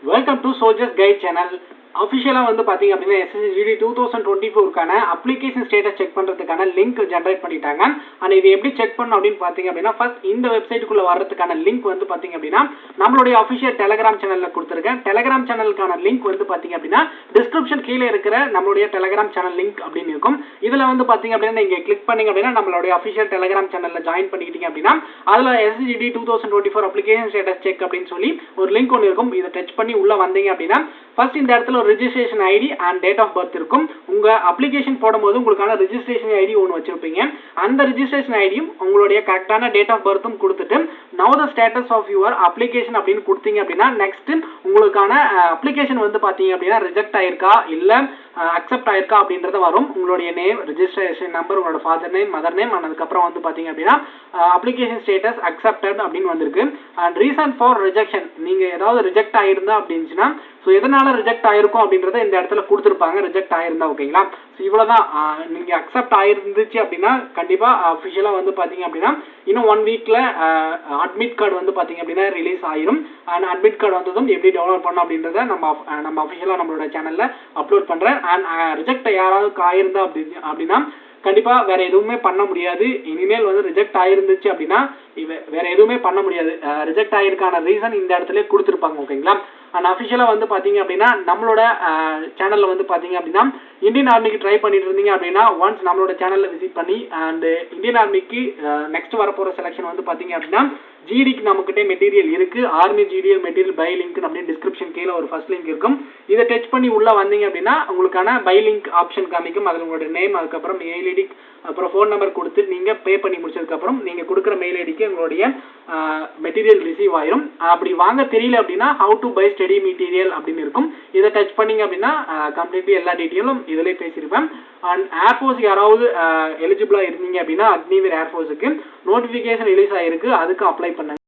Welcome to soldiers guide channel. அஃபிஷியலாக வந்து பார்த்தீங்க அப்படின்னா SSGD 2024க்கான அப்ளிகேஷன் ஸ்டேட்டஸ் செக் பண்ணுறதுக்கான லிங்க் ஜென்ரேட் பண்ணிட்டாங்க. அண்ட் இது எப்படி செக் பண்ணணும் அப்படின்னு பார்த்தீங்க அப்படின்னா ஃபர்ஸ்ட் இந்த வெப்சைட்டுக்குள்ளே வர்றதுக்கான லிங்க் வந்து பார்த்தீங்க அப்படின்னா நம்மளுடைய அஃபிஷியல் டெலகிராம் சேனலில் கொடுத்துருக்கேன். டெலகிராம் சேனலுக்கான லிங்க் வந்து பார்த்தீங்க அப்படின்னா டிஸ்கிரிப்ஷன் கீழே இருக்கிற நம்மளுடைய டெலகிராம் சேனல் லிங்க் அப்படின்னு இருக்கும். இதில் வந்து பார்த்தீங்க அப்படின்னா நீங்கள் கிளிக் பண்ணிங்க அப்படின்னா நம்மளுடைய அஃபிஷியல் டெலகிராம் சேனலில் ஜாயின் பண்ணிக்கிட்டீங்க அப்படின்னா அதில் SSGD 2024 அப்ளிகேஷன் ஸ்டேட்டஸ் செக் அப்படின்னு சொல்லி ஒரு லிங்க் ஒன்று இருக்கும். இதை டச் பண்ணி உள்ளே வந்தீங்க அப்படின்னா ஃபர்ஸ்ட் இந்த இடத்துல ஒரு registration ID and date of birth இருக்கும். உங்க அப்ளிகேஷன் போடும்போது உங்களுக்கான ரெஜிஸ்ட்ரேஷன் ஐடி ஒன்று வச்சிருப்பீங்க. அந்த ரெஜிஸ்ட்ரேஷன் ஐடியும் உங்களுடைய கரெக்டான டேட் ஆஃப் பர்த்தும் கொடுத்துட்டு now the status of your application அப்படின்னு கொடுத்தீங்க அப்படின்னா நெக்ஸ்ட் உங்களுக்கான அப்ளிகேஷன் வந்து பார்த்தீங்க அப்படின்னா ரிஜெக்ட் ஆயிருக்கா இல்லை அக்செப்ட் ஆயிருக்கா அப்படின்றத வரும். உங்களுடைய நேம், ரெஜிஸ்ட்ரேஷன் நம்பர், உங்களோட ஃபாதர் நேம், மதர் நேம், அதுக்கப்புறம் வந்து பார்த்தீங்க அப்படின்னா அப்ளிகேஷன் ஸ்டேட்டஸ் அக்செப்டட் அப்படின்னு வந்திருக்கு. அண்ட் ரீசன் ஃபார் ரிஜெக்ஷன், நீங்கள் ஏதாவது ரிஜெக்ட் ஆயிருந்தா அப்படின்னுச்சுன்னா ஸோ எதனால ரிஜெக்ட் ஆயிருக்கும் அப்படின்றத இந்த இடத்துல கொடுத்துருப்பாங்க. ரிஜெக்ட் ஆயிருந்தா ஓகேங்களா. ஸோ இவ்வளோதான். நீங்கள் அக்செப்ட் ஆயிருந்துச்சு அப்படின்னா கண்டிப்பாக அஃபிஷியலாக வந்து பார்த்தீங்க அப்படின்னா இன்னும் 1 வீக்கில் அட்மிட் கார்டு வந்து பார்த்தீங்க அப்படின்னா ரிலீஸ் ஆயிரும். அண்ட் அட்மிட் கார்டு வந்ததும் எப்படி டவுன்லோட் பண்ணணும் அப்படின்றத நம்ம அஃபிஷியலாக நம்மளோட சேனலில் அப்லோட் பண்ணுறேன். அண்ட் ரிஜெக்ட் யாராவது ஆயிருந்தா அப்படின்னா கண்டிப்பாக வேற எதுவுமே பண்ண முடியாது. இனிமேல் வந்து ரிஜெக்ட் ஆயிருந்துச்சு அப்படின்னா வேற எதுவுமே பண்ண முடியாது. ரிஜெக்ட் ஆயிருக்கான ரீசன் இந்த இடத்துல கொடுத்துருப்பாங்க ஓகேங்களா. அண்ட் அஃபிஷியலாக வந்து பார்த்தீங்க அப்படின்னா நம்மளோட சேனலில் வந்து பார்த்தீங்க அப்படின்னா இந்தியன் ஆர்மிக்கு ட்ரை பண்ணிட்டு இருந்தீங்க அப்படின்னா ஒன்ஸ் நம்மளோட சேனலில் விசிட் பண்ணி அண்ட் இந்தியன் ஆர்மிக்கு நெக்ஸ்ட் வரப்போகிற செலெக்ஷன் வந்து பார்த்தீங்க அப்படின்னா ஜிடிக்கு நம்மக்கிட்டே மெட்டீரியல் இருக்குது. ஆர்மி ஜிடிஎல் மெட்டீரியல் பை லிங்க் அப்படின்னு டிஸ்கிரிப்ஷன் கீழே ஒரு ஃபர்ஸ்ட் லிங்க் இருக்கும். இதை டச் பண்ணி உள்ளே வந்தீங்க அப்படின்னா உங்களுக்கான பை லிங்க் ஆப்ஷன் காமிக்கும். அதில் உங்களோட நேம், அதுக்கப்புறம் மெயில் ஐடி, அப்புறம் ஃபோன் நம்பர் கொடுத்து நீங்கள் பே பண்ணி முடிச்சதுக்கப்புறம் நீங்கள் கொடுக்குற மெயில் ஐடிக்கு உங்களுடைய மெட்டீரியல் ரிசீவ் ஆயிரும். அப்படி வாங்க தெரியல அப்படின்னா how to buy study material அப்படின்னு இருக்கும். இதை டச் பண்ணிங்க அப்படின்னா கம்ப்ளீட்லி எல்லா டீட்டெயிலும் இதிலே பேசியிருப்பேன். அண்ட் ஏர்ஃபோர்ஸ் யாராவது எலிஜிபிளாக இருந்தீங்க அப்படின்னா அக்னிவீர் ஏர்ஃபோர்ஸுக்கு நோட்டிஃபிகேஷன் ரிலீஸ் ஆகிருக்கு, அதுக்கு அப்ளை பண்ணுங்க.